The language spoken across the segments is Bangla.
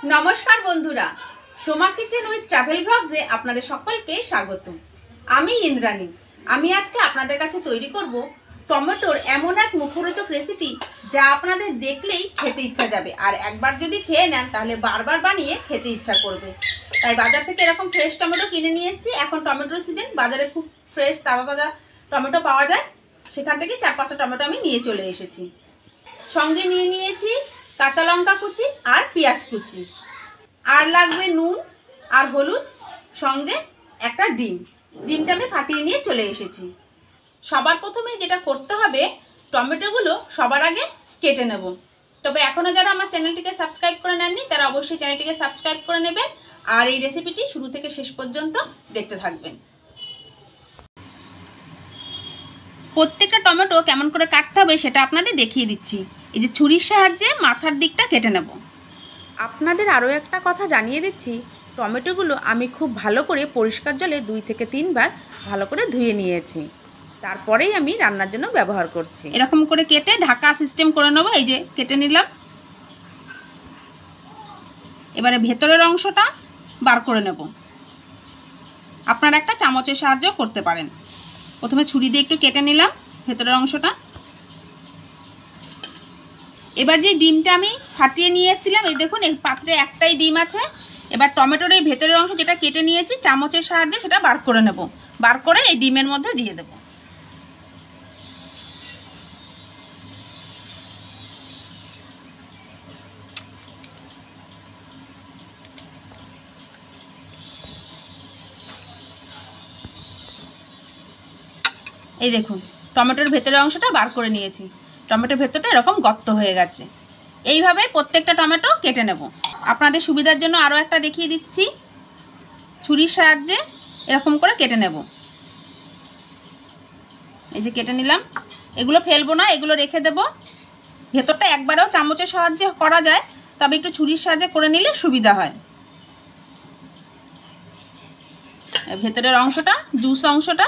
নমস্কার বন্ধুরা, সোমা কিচেন উইথ ট্রাভেল ব্লগসে আপনাদের সকলকে স্বাগত। আমি ইন্দ্রাণী। আমি আজকে আপনাদের কাছে তৈরি করব টমেটোর এমন এক মুখরোচক রেসিপি যা আপনাদের দেখলেই খেতে ইচ্ছা যাবে, আর একবার যদি খেয়ে নেন তাহলে বারবার বানিয়ে খেতে ইচ্ছা করবে। তাই বাজার থেকে এরকম ফ্রেশ টমেটো কিনে নিয়ে এসেছি। এখন টমেটোর সিজন, বাজারে খুব ফ্রেশ তাজা তাজা টমেটো পাওয়া যায়। সেখান থেকে 4-5টা টমেটো আমি নিয়ে চলে এসেছি। সঙ্গে নিয়ে নিয়েছি কাঁচা লঙ্কা কুচি আর পেঁয়াজ কুচি, আর লাগবে নুন আর হলুদ, সঙ্গে একটা ডিমটা আমি ফাটিয়ে নিয়ে চলে এসেছি। সবার প্রথমে যেটা করতে হবে, টমেটোগুলো সবার আগে কেটে নেব। তবে এখনও যারা আমার চ্যানেলটিকে সাবস্ক্রাইব করে নেননি তারা অবশ্যই চ্যানেলটিকে সাবস্ক্রাইব করে নেবেন, আর এই রেসিপিটি শুরু থেকে শেষ পর্যন্ত দেখতে থাকবেন। প্রত্যেকটা টমেটো কেমন করে কাটতে হবে সেটা আপনাদের দেখিয়ে দিচ্ছি। এই যে ছুরির সাহায্যে মাথার দিকটা কেটে নেব। আপনাদের আরও একটা কথা জানিয়ে দিচ্ছি, টমেটোগুলো আমি খুব ভালো করে পরিষ্কার জলে 2 থেকে 3 বার ভালো করে ধুয়ে নিয়েছি, তারপরেই আমি রান্নার জন্য ব্যবহার করছি। এরকম করে কেটে ঢাকা সিস্টেম করে নেব। এই যে কেটে নিলাম। এবারে ভেতরের অংশটা বার করে নেব। আপনারা একটা চামচের সাহায্য করতে পারেন। প্রথমে ছুরি দিয়ে একটু কেটে নিলাম ভেতরের অংশটা। এবার যে ডিমটা আমি ফাটিয়ে নিয়ে এসেছিলাম, এই দেখুন এই পাত্রে একটাই ডিম আছে। এবার টমেটোর এই ভেতরের অংশ যেটা কেটে নিয়েছি চামচের সাহায্যে সেটা বার করে নেব। বার করে এই ডিমের মধ্যে দিয়ে দেব। এই দেখুন টমেটোর ভেতরের অংশটা বার করে নিয়েছি। টমেটোর ভেতরটা এরকম গর্ত হয়ে গেছে। এইভাবে প্রত্যেকটা টমেটো কেটে নেব। আপনাদের সুবিধার জন্য আরও একটা দেখিয়ে দিচ্ছি। ছুরির সাহায্যে এরকম করে কেটে নেব। এই যে কেটে নিলাম। এগুলো ফেলবো না, এগুলো রেখে দেব। ভেতরটা একবারেও চামচের সাহায্যে করা যায়, তবে একটু ছুরির সাহায্যে করে নিলে সুবিধা হয়। ভেতরের অংশটা, জুস অংশটা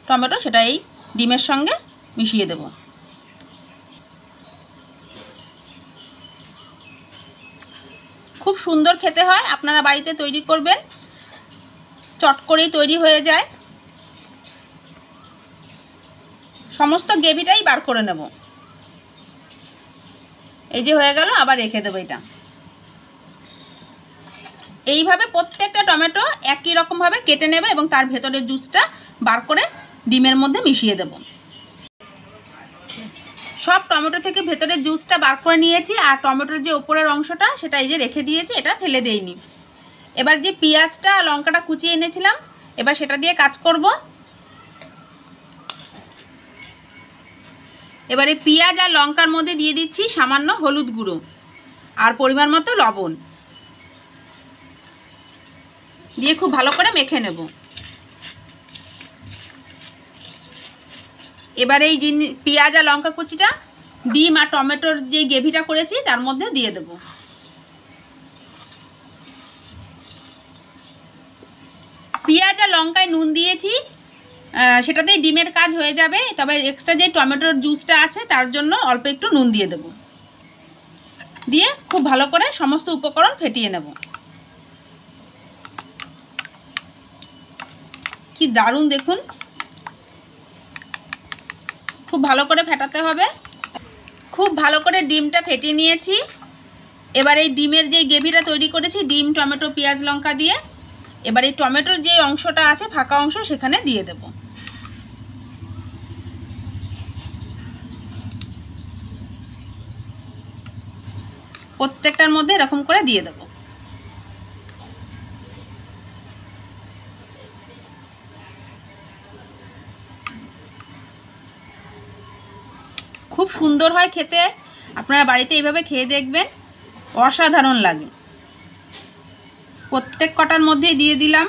টমেটো, সেটা এই ডিমের সঙ্গে মিশিয়ে দেব। খুব সুন্দর খেতে হয়, আপনারা বাড়িতে তৈরি করবেন, চট করেই তৈরি হয়ে যায়। সমস্ত গ্রেভিটাই বার করে নেব। এই যে হয়ে গেল, আবার রেখে দেবো এটা। এইভাবে প্রত্যেকটা টমেটো একই রকমভাবে কেটে নেবে এবং তার ভেতরের জুসটা বার করে ডিমের মধ্যে মিশিয়ে দেব। সব টমেটো থেকে ভেতরের জুসটা বার করে নিয়েছি, আর টমেটোর যে ওপরের অংশটা সেটা এই যে রেখে দিয়েছি, এটা ফেলে দেইনি। এবার যে পেঁয়াজটা লঙ্কাটা কুচিয়ে এনেছিলাম, এবার সেটা দিয়ে কাজ করব। এবারে পেঁয়াজ আর লঙ্কার মধ্যে দিয়ে দিচ্ছি সামান্য হলুদ গুঁড়ো আর পরিমাণ মতো লবণ দিয়ে খুব ভালো করে মেখে নেব। এবার এই পেঁয়াজ আর লঙ্কা কুচিটা ডিম আর টমেটোর যে গ্রেভিটা করেছি তার মধ্যে দিয়ে দেব। পেঁয়াজ আর লঙ্কায় নুন দিয়েছি, সেটাতেই ডিমের কাজ হয়ে যাবে, তবে এক্সট্রা যে টমেটোর জুসটা আছে তার জন্য অল্প একটু নুন দিয়ে দেব। দিয়ে খুব ভালো করে সমস্ত উপকরণ ফেটিয়ে নেব। কি দারুণ দেখুন, খুব ভালো করে ফেটাতে হবে। খুব ভালো করে ডিমটা ফেটিয়ে নিয়েছি। এবার এই ডিমের যে গ্রেভিটা তৈরি করেছি ডিম টমেটো পেঁয়াজ লঙ্কা দিয়ে, এবার এই টমেটোর যে অংশটা আছে ফাঁকা অংশ সেখানে দিয়ে দেব। প্রত্যেকটার মধ্যে এরকম করে দিয়ে দেব। খুব সুন্দর হয় খেতে, আপনারা বাড়িতে এইভাবে খেয়ে দেখবেন, অসাধারণ লাগে। প্রত্যেক কটার মধ্যেই দিয়ে দিলাম।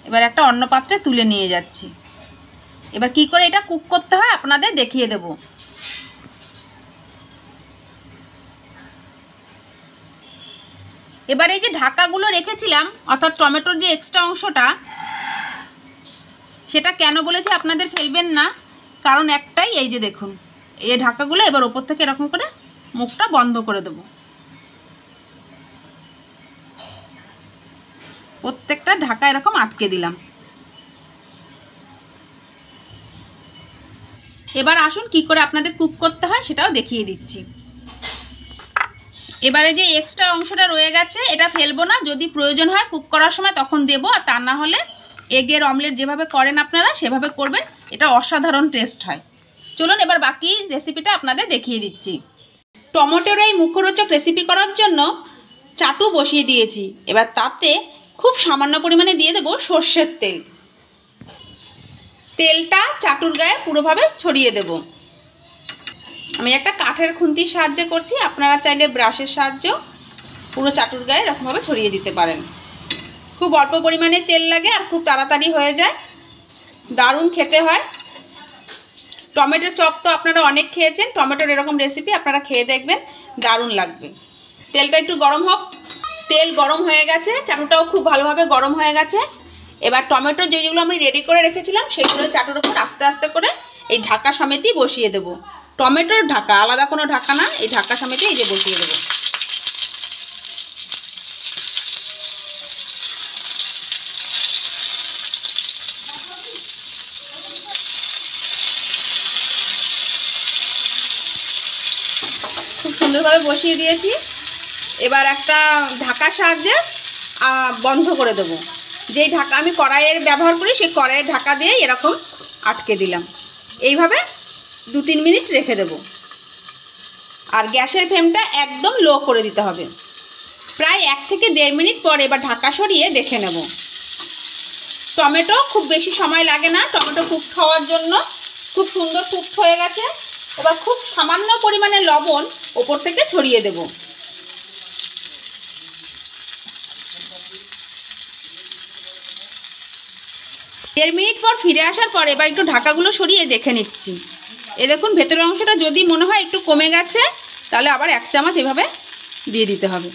এবার একটা অন্য পাত্রে তুলে নিয়ে যাচ্ছি। এবার কি করে এটা কুক করতে হয় আপনাদের দেখিয়ে দেব। এবার এই যে ঢাকাগুলো রেখেছিলাম, অর্থাৎ টমেটোর যে এক্সট্রা অংশটা, সেটা কেন বলেছি আপনাদের ফেলবেন না, কারণ একটাই, এই যে দেখুন এই ঢাকাগুলো এবার ওপর থেকে এরকম করে মুখটা বন্ধ করে দেব। প্রত্যেকটা ঢাকা এরকম আটকে দিলাম। এবার আসুন কি করে আপনাদের কুক করতে হয় সেটাও দেখিয়ে দিচ্ছি। এবারে যে এক্সট্রা অংশটা রয়ে গেছে এটা ফেলবো না, যদি প্রয়োজন হয় কুক করার সময় তখন দেবো, আর তা না হলে এগের অমলেট যেভাবে করেন আপনারা সেভাবে করবেন, এটা অসাধারণ টেস্ট হয়। চলুন এবার বাকি রেসিপিটা আপনাদের দেখিয়ে দিচ্ছি। টমেটোর এই মুখরোচক রেসিপি করার জন্য চাটু বসিয়ে দিয়েছি। এবার তাতে খুব সামান্য পরিমাণে দিয়ে দেবো সর্ষের তেল। তেলটা চাটুর গায়ে পুরোভাবে ছড়িয়ে দেব। আমি একটা কাঠের খুন্তির সাহায্যে করছি, আপনারা চাইলে ব্রাশের সাহায্যেও পুরো চাটুর গায়ে এরকমভাবে ছড়িয়ে দিতে পারেন। খুব অল্প পরিমাণে তেল লাগে আর খুব তাড়াতাড়ি হয়ে যায়, দারুণ খেতে হয়। টমেটোর চপ তো আপনারা অনেক খেয়েছেন, টমেটোর এরকম রেসিপি আপনারা খেয়ে দেখবেন, দারুণ লাগবে। তেলটা একটু গরম হোক। তেল গরম হয়ে গেছে, চাটুটাও খুব ভালোভাবে গরম হয়ে গেছে। এবার টমেটো যেগুলো আমি রেডি করে রেখেছিলাম সেগুলো চাটুর উপর আস্তে আস্তে করে এই ঢাকা সমেতই বসিয়ে দেব। টমেটোর ঢাকা, আলাদা কোনো ঢাকা না, এই ঢাকা সমেতই এই যে বসিয়ে দেবো। খুব সুন্দরভাবে বসিয়ে দিয়েছি। এবার একটা ঢাকার সাহায্যে বন্ধ করে দেবো। যেই ঢাকা আমি কড়াইয়ের ব্যবহার করি সেই কড়াইয়ের ঢাকা দিয়ে এরকম আটকে দিলাম। এইভাবে 2-3 মিনিট রেখে দেব। আর গ্যাসের ফ্লেমটা একদম লো করে দিতে হবে। প্রায় 1 থেকে 1.5 মিনিট পর এবার ঢাকা সরিয়ে দেখে নেব। টমেটো খুব বেশি সময় লাগে না টমেটো কুকড হওয়ার জন্য, খুব সুন্দর কুকড হয়ে গেছে। এবার খুব সামান্য পরিমাণে লবণ ওপর থেকে ছড়িয়ে দেব। দেড় মিনিট পর ফিরে আসার পর এবার একটু ঢাকাগুলো সরিয়ে দেখে নিচ্ছি। এ দেখুন ভেতরের অংশটা যদি মনে হয় একটু কমে গেছে তাহলে আবার 1 চামচ এভাবে দিয়ে দিতে হবে,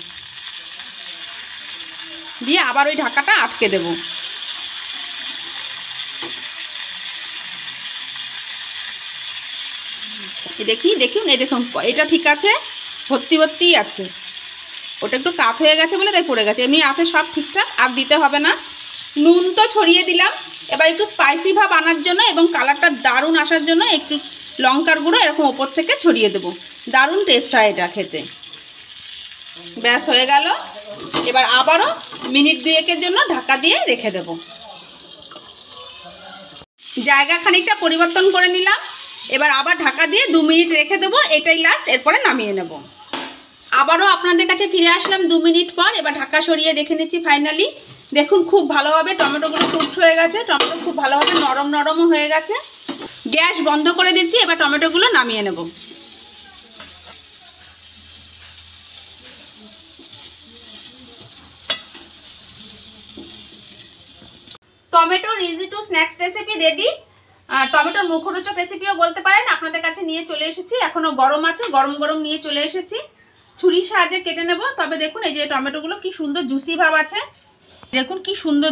দিয়ে আবার ওই ঢাকাটা আটকে দেব। দেখুন এই দেখুন এটা ঠিক আছে, ভর্তিই আছে। ওটা একটু কাত হয়ে গেছে বলে তাই পড়ে গেছে, এমনি আছে সব ঠিকঠাক, আর দিতে হবে না। নুন তো ছড়িয়ে দিলাম। এবার একটু স্পাইসি ভাব আনার জন্য এবং কালারটা দারুণ আসার জন্য একটু লঙ্কার গুঁড়ো এরকম ওপর থেকে ছড়িয়ে দেবো, দারুণ টেস্ট হয় এটা খেতে। ব্যাস হয়ে গেল। এবার আবারও মিনিট 2-1-এর জন্য ঢাকা দিয়ে রেখে দেব। জায়গা খানিকটা পরিবর্তন করে নিলাম। এবার আবার ঢাকা দিয়ে 2 মিনিট রেখে দেবো, এটাই লাস্ট, এরপরে নামিয়ে নেব। আবারও আপনাদের কাছে ফিরে আসলাম 2 মিনিট পর। এবার ঢাকা সরিয়ে দেখে নিচ্ছি। ফাইনালি দেখুন খুব ভালোভাবে টমেটোগুলো কুকড হয়ে গেছে, টমেটো খুব ভালোভাবে নরমও হয়ে গেছে। গ্যাস বন্ধ করে দিচ্ছি। এবার টমেটোগুলো নামিয়ে নেব। টমেটোর easy to snacks recipe ready. টমেটোর মুখরোচক রেসিপিও বলতে পারেন। আপনাদের কাছে নিয়ে চলে এসেছি, এখনও গরম আছে, গরম নিয়ে চলে এসেছি। ছুরির সাহায্যে কেটে নেব। তবে দেখুন এই যে টমেটোগুলো কি সুন্দর জুসি ভাব আছে, দেখুন কি সুন্দর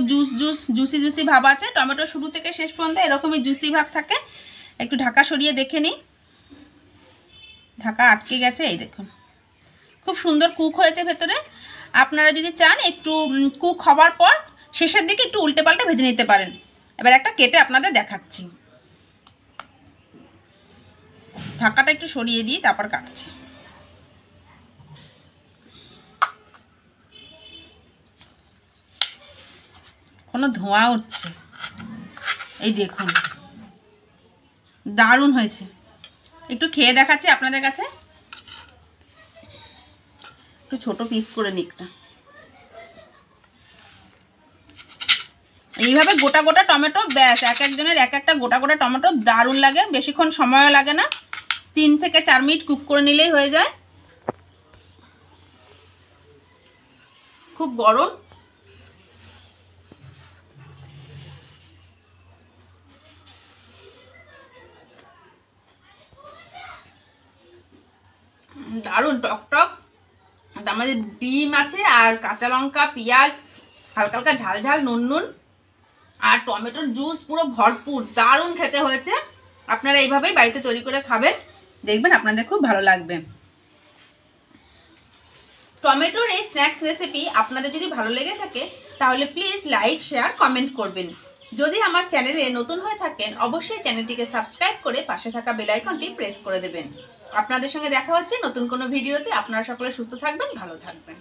জুসি ভাব আছে। টমেটো শুরু থেকে শেষ পর্যন্ত এরকমই জুসি ভাব থাকে। একটু ঢাকা সরিয়ে দেখে নিই, ঢাকা আটকে গেছে। এই দেখুন খুব সুন্দর কুক হয়েছে ভেতরে। আপনারা যদি চান একটু কুক হবার পর শেষের দিকে একটু উল্টে পাল্টে ভেজে নিতে পারেন। এবার একটা কেটে আপনাদের দেখাচ্ছি। ঢাকাটা একটু সরিয়ে দিই, তারপর কাটছি। কোনো ধোঁয়া উঠছে, এই দেখুন দারুণ হয়েছে। একটু খেয়ে দেখাচ্ছি আপনাদের কাছে। একটু ছোট পিস করে নিকটা। এইভাবে গোটা টমেটো, ব্যাস এক একজনের এক একটা গোটা টমেটো, দারুণ লাগে। বেশিক্ষণ সময়ও লাগে না, 3 থেকে 4 মিনিট কুক করে নিলেই হয়ে যায়। খুব গরম। দারুণ টকটক, তার মধ্যে ডিম আছে আর কাঁচা লঙ্কা, পেঁয়াজ, হালকা ঝাল নুন আর টমেটোর জুস পুরো ভরপুর, দারুণ খেতে হয়েছে। আপনারা এইভাবেই বাড়িতে তৈরি করে খাবেন, দেখবেন আপনাদের খুব ভালো লাগবে। টমেটোর এই স্ন্যাক্স রেসিপি আপনাদের যদি ভালো লেগে থাকে তাহলে প্লিজ লাইক, শেয়ার, কমেন্ট করবেন। যদি আমার চ্যানেলে নতুন হয়ে থাকেন অবশ্যই চ্যানেলটিকে সাবস্ক্রাইব করে পাশে থাকা বেল আইকনটি প্রেস করে দেবেন। আপনাদের সঙ্গে দেখা হচ্ছে নতুন কোনো ভিডিওতে। আপনারা সকলে সুস্থ থাকবেন, ভালো থাকবেন।